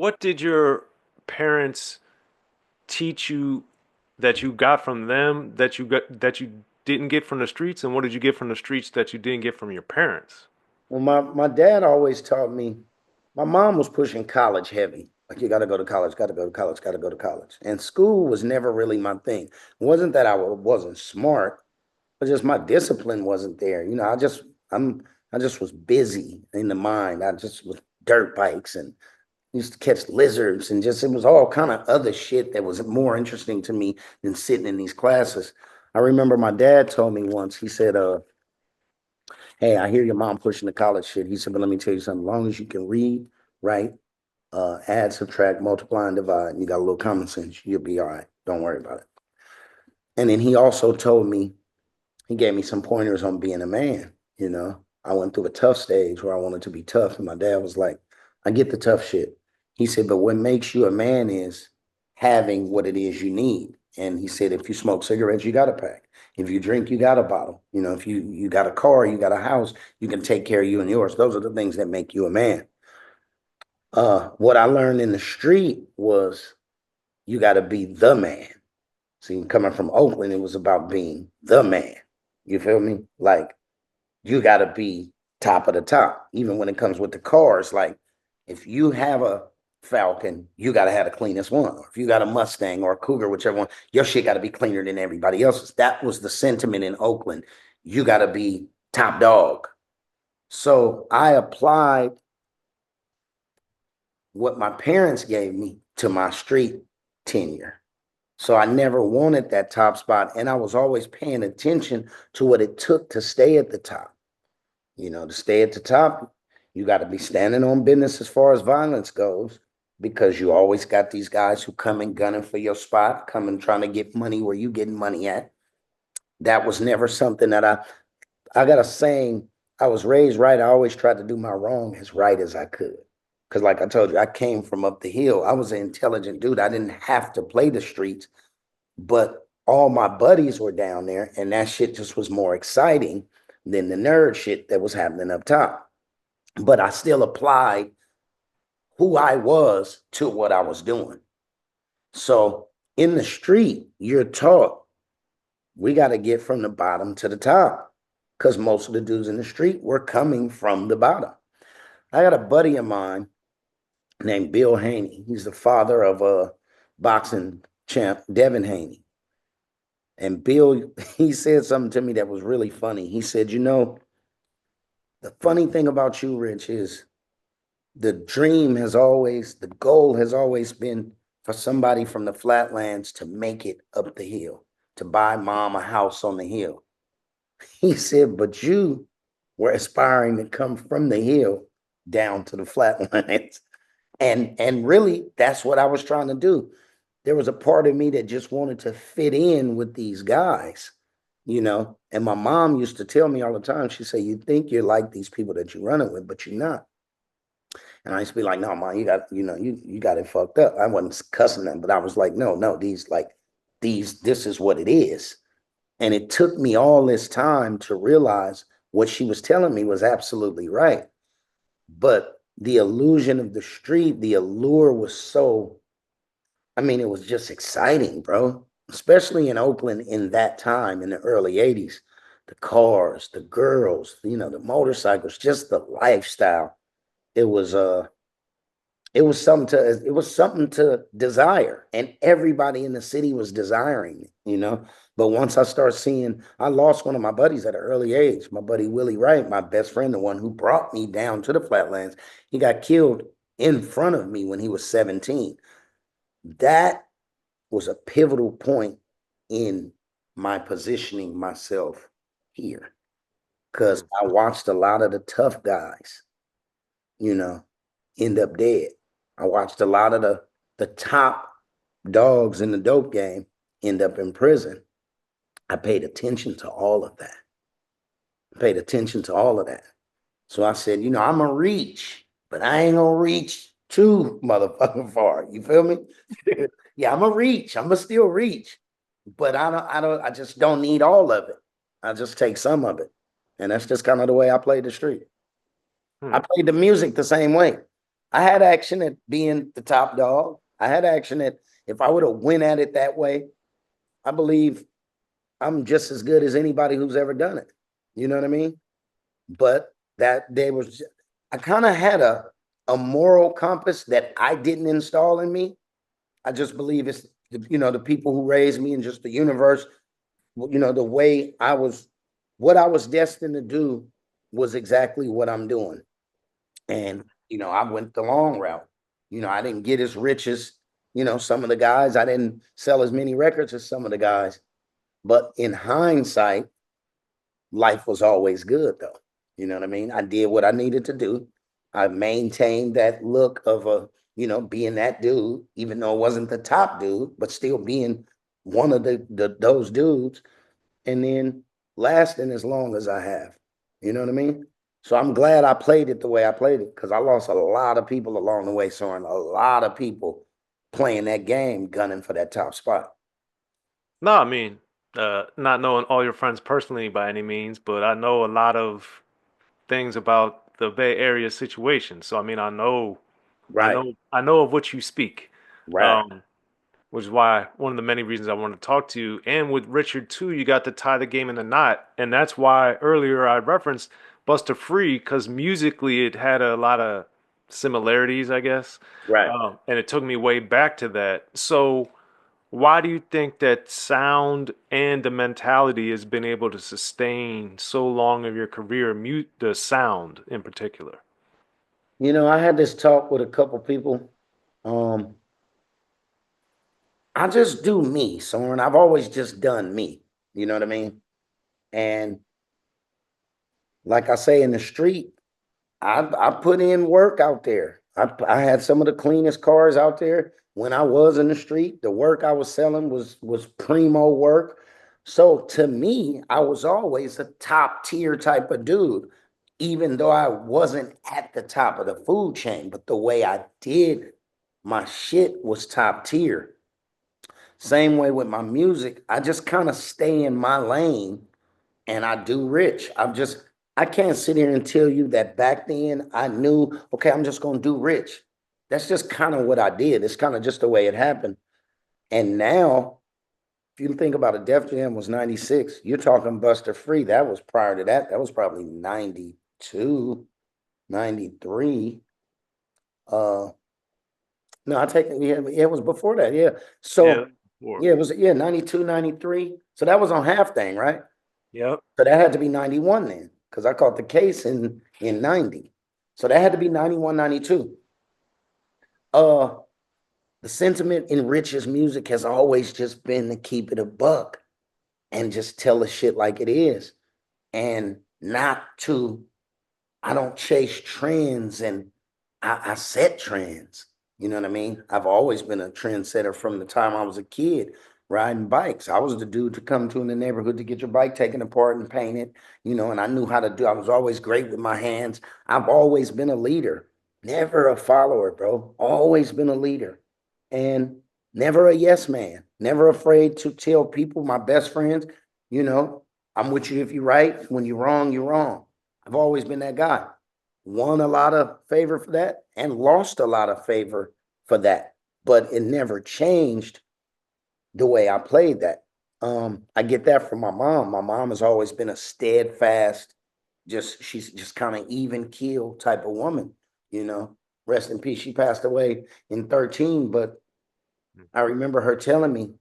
what did your parents teach you that you got from them that you didn't get from the streets, and what did you get from the streets that you didn't get from your parents? Well, my dad always taught me, my mom was pushing college heavy. Like, you got to go to college, got to go to college, got to go to college. And school was never really my thing. It wasn't that wasn't smart, but just my discipline wasn't there. I just was busy in the mind. I just was dirt bikes and used to catch lizards and just, it was all kind of other shit that was more interesting to me than sitting in these classes. I remember my dad told me once, he said, hey, I hear your mom pushing the college shit. He said, but let me tell you something. As long as you can read, write, add, subtract, multiply, and divide, and you got a little common sense, you'll be all right. Don't worry about it. And then he also told me, he gave me some pointers on being a man. I went through a tough stage where I wanted to be tough. And my dad was like, I get the tough shit. He said, but what makes you a man is having what it is you need. And he said, if you smoke cigarettes, you got a pack. If you drink, you got a bottle. If you got a car, you got a house, you can take care of you and yours. Those are the things that make you a man. What I learned in the street was you got to be the man. See, coming from Oakland, it was about being the man. You feel me? Like, you got to be top of the top. Even when it comes with the cars, like, if you have a Falcon, you got to have the cleanest one. Or if you got a Mustang or a Cougar, whichever one, your shit got to be cleaner than everybody else's. That was the sentiment in Oakland. You got to be top dog. So I applied what my parents gave me to my street tenure. So I never wanted that top spot. And I was always paying attention to what it took to stay at the top. To stay at the top, you got to be standing on business as far as violence goes, because you always got these guys who come and gunning for your spot, coming trying to get money where you getting money at. That was never something that I got a saying, I was raised right. I always tried to do my wrong as right as I could. Because like I told you, I came from up the hill. I was an intelligent dude. I didn't have to play the streets, but all my buddies were down there, and that shit just was more exciting than the nerd shit that was happening up top. But I still applied who I was to what I was doing. So in the street, you're taught we got to get from the bottom to the top, because most of the dudes in the street were coming from the bottom. I got a buddy of mine named Bill Haney. He's the father of a boxing champ, Devin Haney. And Bill, he said something to me that was really funny. He said, the funny thing about you, Rich, is the goal has always been for somebody from the flatlands to make it up the hill, to buy mom a house on the hill. He said, but you were aspiring to come from the hill down to the flatlands. And really, that's what I was trying to do. There was a part of me that just wanted to fit in with these guys, And my mom used to tell me all the time, she said, you think you're like these people that you're running with, but you're not. And I used to be like, no, mom, you got it fucked up. I wasn't cussing them, but I was like, no, this is what it is. And it took me all this time to realize what she was telling me was absolutely right. But the illusion of the street, the allure was it was just exciting, bro. Especially in Oakland in that time in the early 80s. The cars, the girls, the motorcycles, just the lifestyle. It was it was something to desire, and everybody in the city was desiring it. But once I start seeing, I lost one of my buddies at an early age. My buddy Willie Wright, my best friend, the one who brought me down to the flatlands, he got killed in front of me when he was 17. That was a pivotal point in my positioning myself here, because I watched a lot of the tough guys, end up dead. I watched a lot of the top dogs in the dope game end up in prison. I paid attention to all of that. So I said, I'm going to reach, but I ain't going to reach too motherfucking far. You feel me? Yeah, I'm going to reach. I'm going to still reach, but I just don't need all of it. I just take some of it. And that's just kind of the way I played the street. Hmm. I played the music the same way. I had action at being the top dog. I had action at if I would have went at it that way, I believe I'm just as good as anybody who's ever done it. You know what I mean? But that there was, I kind of had a moral compass that I didn't install in me. I just believe it's the people who raised me and just the universe. The way what I was destined to do was exactly what I'm doing. And I went the long route. I didn't get as rich as some of the guys. I didn't sell as many records as some of the guys. But in hindsight, life was always good though. You know what I mean? I did what I needed to do. I maintained that look of being that dude, even though it wasn't the top dude, but still being one of those dudes, and then lasting as long as I have. You know what I mean? So I'm glad I played it the way I played it, because I lost a lot of people along the way, Soren. A lot of people playing that game, gunning for that top spot. No, I mean, not knowing all your friends personally by any means, but I know a lot of things about the Bay Area situation. So I mean, Right, I know of what you speak. right, Um, which is why one of the many reasons I wanted to talk to you. And with Richard too, you got to tie the game in the knot, and that's why earlier I referenced Buster Free because musically it had a lot of similarities, I guess, right. and it took me way back to that. So why do you think that sound and the mentality has been able to sustain so long of your career, mute the sound in particular? I had this talk with a couple people. Um, I just do me, Soren. I've always just done me. You know what I mean? And like I say in the street, I put in work out there. I had some of the cleanest cars out there when I was in the street. The work I was selling was primo work. So to me, I was always a top tier type of dude, even though I wasn't at the top of the food chain. But the way I did my shit was top tier. Same way with my music. I just kind of stay in my lane and I do rich. I can't sit here and tell you that back then I knew, okay, I'm just gonna do rich. That's just kind of what I did. It's kind of just the way it happened. And now, if you think about it, Def Jam was 96. You're talking Buster Free. That was prior to that. That was probably 92, 93. Uh no, I take it, yeah, it was before that, yeah. Yeah. So Or, yeah, it was 92, 93. So that was on half thing, right? yep. So that had to be 91 then, because I caught the case in 90. So that had to be 91, 92. Uh, the sentiment in Rich's music has always just been to keep it a buck and just tell the shit like it is. And not to I don't chase trends, and I set trends. You know what I mean? I've always been a trendsetter from the time I was a kid riding bikes. I was the dude to come to in the neighborhood to get your bike taken apart and painted, and I knew how to do. I was always great with my hands. I've always been a leader, never a follower, bro. Always been a leader and never a yes man, never afraid to tell people, my best friends, you know, I'm with you if you're right. When you're wrong, you're wrong. I've always been that guy. Won a lot of favor for that and lost a lot of favor for that. But it never changed the way I played that. I get that from my mom. My mom has always been a steadfast, she's just kind of even keel type of woman, you know. Rest in peace. She passed away in 13, but I remember her telling me,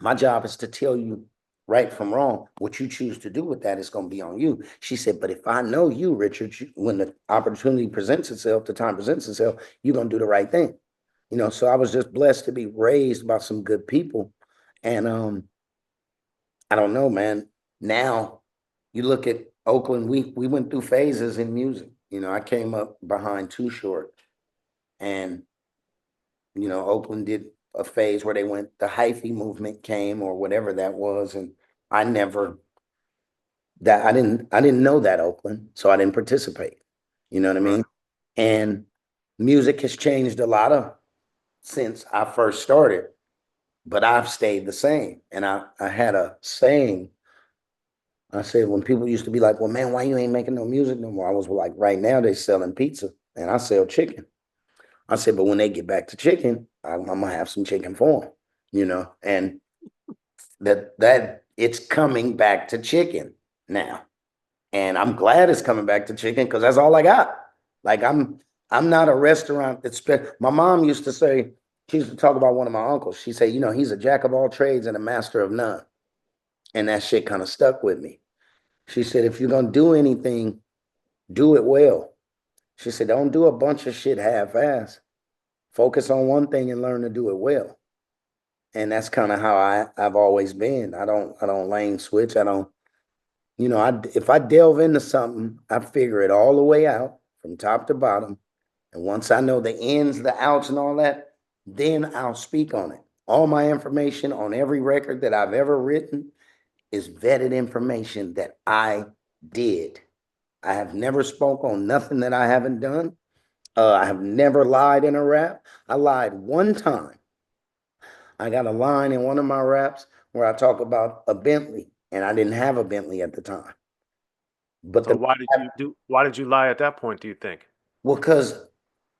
my job is to tell you right from wrong. What you choose to do with that is going to be on you. She said, but if I know you, Richard, when the opportunity presents itself, the time presents itself, you're going to do the right thing. So I was just blessed to be raised by some good people. And I don't know, man. Now you look at Oakland, we went through phases in music. I came up behind Too Short, and Oakland did a phase where they went, the hyphy movement came or whatever that was. And I never, I didn't know that Oakland, so I didn't participate. You know what I Right. mean? And music has changed a lot of since I first started, but I've stayed the same. And I had a saying. I said, when people used to be like, well, man, why you ain't making no music no more? I was like, right now they selling pizza and I sell chicken. I said, but when they get back to chicken, I'm gonna have some chicken for them, and that it's coming back to chicken now. And I'm glad it's coming back to chicken because that's all I got. Like I'm not a restaurant that's my mom used to say, she used to talk about one of my uncles. She said, he's a jack of all trades and a master of none. And that shit kind of stuck with me. She said, if you're gonna do anything, do it well. She said, don't do a bunch of shit half-ass. Focus on one thing and learn to do it well. And that's kind of how I've always been. I don't lane switch. I don't, if I delve into something, I figure it all the way out from top to bottom. And once I know the ins, the outs, and all that, then I'll speak on it. All my information on every record that I've ever written is vetted information that I did. I have never spoke on nothing that I haven't done. I have never lied in a rap. I lied one time. I got a line in one of my raps where I talk about a Bentley, and I didn't have a Bentley at the time. But So the why did you lie at that point, do you think? well, because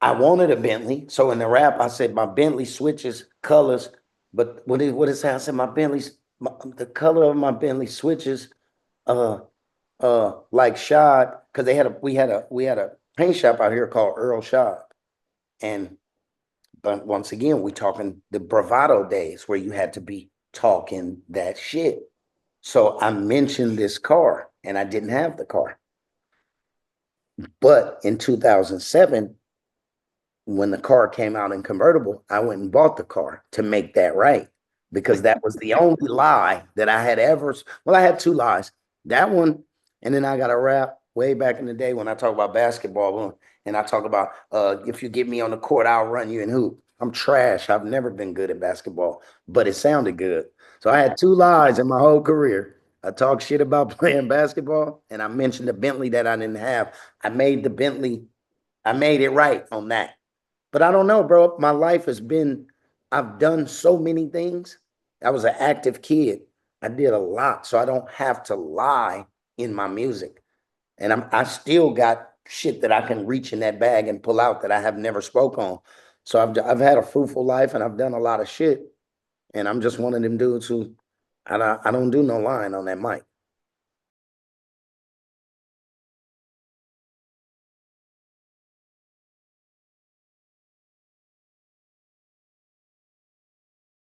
I wanted a Bentley. So in the rap, I said my Bentley switches colors. But what is that? I said the color of my Bentley switches uh like shod, because we had a paint shop out here called Earl Shop. And but once again, we talking the bravado days where you had to be talking that shit. So I mentioned this car and I didn't have the car. But in 2007, when the car came out in convertible, I went and bought the car to make that right, because that was the only lie that I had ever. Well, I had two lies. That one, and then I got a rap way back in the day when I talk about basketball, and I talk about if you get me on the court, I'll run you and hoop. I'm trash. I've never been good at basketball, but it sounded good. So I had two lies in my whole career. I talked shit about playing basketball, and I mentioned the Bentley that I didn't have. I made the Bentley. I made it right on that. But I don't know, bro. My life has been, I've done so many things. I was an active kid. I did a lot. So I don't have to lie in my music. And I still got shit that I can reach in that bag and pull out that I have never spoke on. So I've had a fruitful life and I've done a lot of shit. And I'm just one of them dudes who I don't do no lying on that mic.